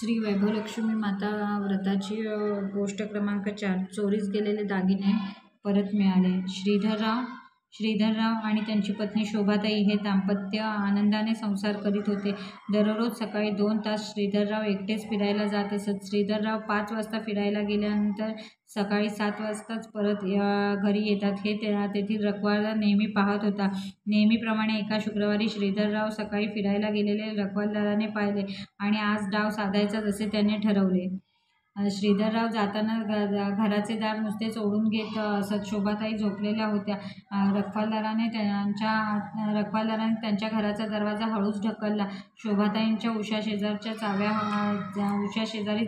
श्री वैभवलक्ष्मी माता व्रताची गोष्ट क्रमांक 4. चोरीस गेलेले दागिने परत मिळाले. श्रीधरराव आणि त्यांची पत्नी शोभाताई हे दाम्पत्य आनंदाने संसार करीत होते. दररोज सकाळी 2 तास श्रीधरराव एकटेच फिरायला जात असत. श्रीधरराव 5 वाजता फिरायला गेल्यानंतर सकाळी 7 वाजताच परत घरी येतात हे तेथील रखवालदार नेहमी पाहत होता. नेहमीप्रमाणे एका शुक्रवारी श्रीधरराव सकाळी फिरायला गेलेले रखवालदाराने पाहिले आणि आज डाव साधायचा जसे त्याने ठरवले. श्रीधरराव जाताना घराचे दार नुसतेच ओढून घेत असत. शोभाताई झोपलेल्या होत्या. रखवालदाराने त्यांच्या घराचा दरवाजा हळूच ढकलला. शोभाताईंच्या उशाशेजारीच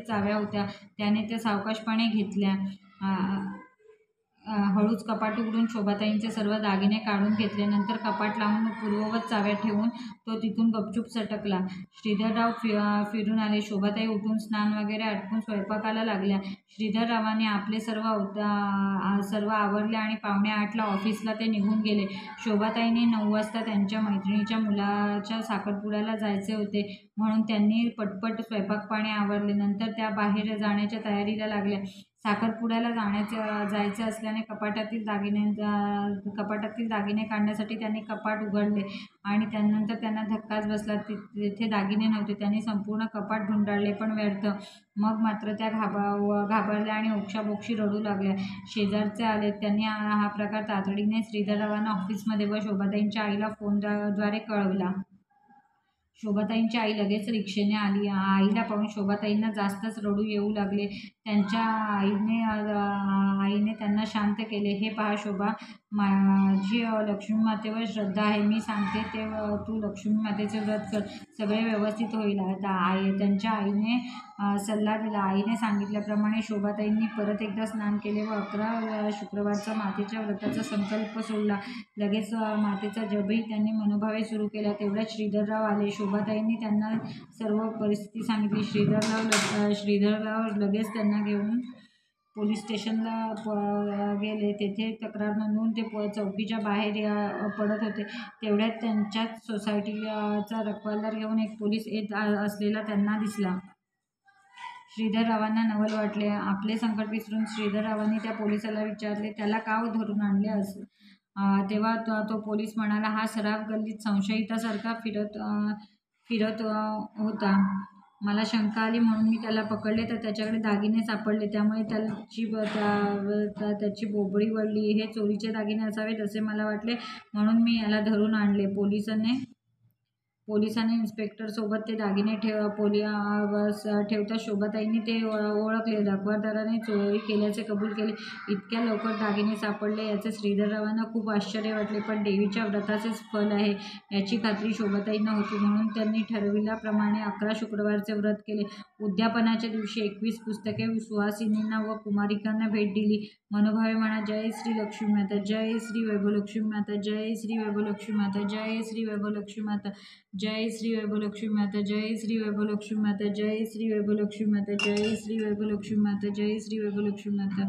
चाव्या होत्या. त्याने त्या सावकाशपणे घेतल्या. हळूच कपाट उघडून शोभाताईंचे सर्व दागिने काढून घेतले. नंतर कपाट लावून पूर्ववत चाव्या ठेवून तो तिथून गपचूप सटकला. श्रीधरराव फिरून आले. शोभाताई उठून स्नान वगैरे आटपून स्वयंपाकाला लागल्या. श्रीधररावांनी आपले सर्व आवरले आणि 7:45ला ऑफिसला ते निघून गेले. शोभाताईंनी 9 वाजता त्यांच्या मैत्रिणीच्या मुलाच्या साखरपुड्याला जायचे होते म्हणून त्यांनी पटपट स्वयंपाकपाणी आवरले. नंतर त्या बाहेर जाण्याच्या तयारीला लागल्या. साखरपुड्याला जायचे असल्याने कपाटातील दागिने काढण्यासाठी त्यांनी कपाट उघडले आणि त्यानंतर त्यांना धक्काच बसला. तेथे दागिने नव्हते. त्यांनी संपूर्ण कपाट ढुंडाळले पण व्यर्थ. मग मात्र त्या घाबरल्या आणि ओक्साबोक्शी रडू लागल्या. शेजारचे आले. त्यांनी हा प्रकार तातडीने श्रीधररावांना ऑफिसमध्ये व शोभाताईंच्या आईला फोनद्वारे कळवला. शोभाताईंची आई लगेच रिक्षेने आली. आईला पाहून शोभाताईंना जास्तच रडू येऊ लागले. त्यांच्या आईने त्यांना शांत केले. हे पहा शोभा, माझी लक्ष्मीमातेवर श्रद्धा आहे. मी सांगते ते तू लक्ष्मीमातेचे व्रत कर. सगळे व्यवस्थित होईल. त्यांच्या आईने सल्ला दिला. आईने सांगितल्याप्रमाणे शोभाताईंनी परत एकदा स्नान केले व 11 शुक्रवारचा मातेच्या व्रताचा संकल्प सोडला. लगेच मातेचा जपही त्यांनी मनोभावे सुरू केला. तेवढ्यात श्रीधरराव आले. शोभाताईंनी त्यांना सर्व परिस्थिती सांगितली. श्रीधरराव लगेच त्यांना घेऊन पोलीस स्टेशनला गेले. तेथे तक्रार नोंदवून ते चौकीच्या बाहेर पडत होते. तेवढ्यात त्यांच्याच सोसायटीचा रखवालदार घेऊन एक पोलीस येत असलेला त्यांना दिसला. श्रीधररावांना नवल वाटले. आपले संकट विसरून श्रीधररावांनी त्या पोलिसाला विचारले, त्याला का धरून आणले असे? तेव्हा तो पोलीस म्हणाला, हा सराफ गल्लीत संशयितासारखा फिरत होता. मला शंका आली म्हणून मी त्याला पकडले तर त्याच्याकडे दागिने सापडले. त्यामुळे त्याची बोबडी वळली. हे चोरीचे दागिने असावेत असे मला वाटले म्हणून मी याला धरून आणले. पोलिसाने इन्स्पेक्टरसोबत ते दागिने ठेवता शोभाताईंनी ते ओळखले. रखवालदाराने चोरी केल्याचे कबूल केले. इतक्या लवकर दागिने सापडले याचे श्रीधररावांना खूप आश्चर्य वाटले. पण देवीच्या व्रताचेच फल आहे याची खात्री शोभाताईंना होती. म्हणून त्यांनी ठरविल्याप्रमाणे 11 शुक्रवारचे व्रत केले. उद्यापनाच्या दिवशी 21 पुस्तके सुहासिनींना व कुमारिकांना भेट दिली. मनोभावे म्हणा, जय श्री लक्ष्मी माता, जय श्री वैभवलक्ष्मी माता, जय श्री वैभवलक्ष्मी माता, जय श्री वैभवलक्ष्मी माता, जय श्री वैभवलक्ष्मी माता, जय श्री वैभवलक्ष्मी माता, जय श्री वैभवलक्ष्मी माता, जय श्री वैभवलक्ष्मी माता, जय श्री वैभवलक्ष्मी माता.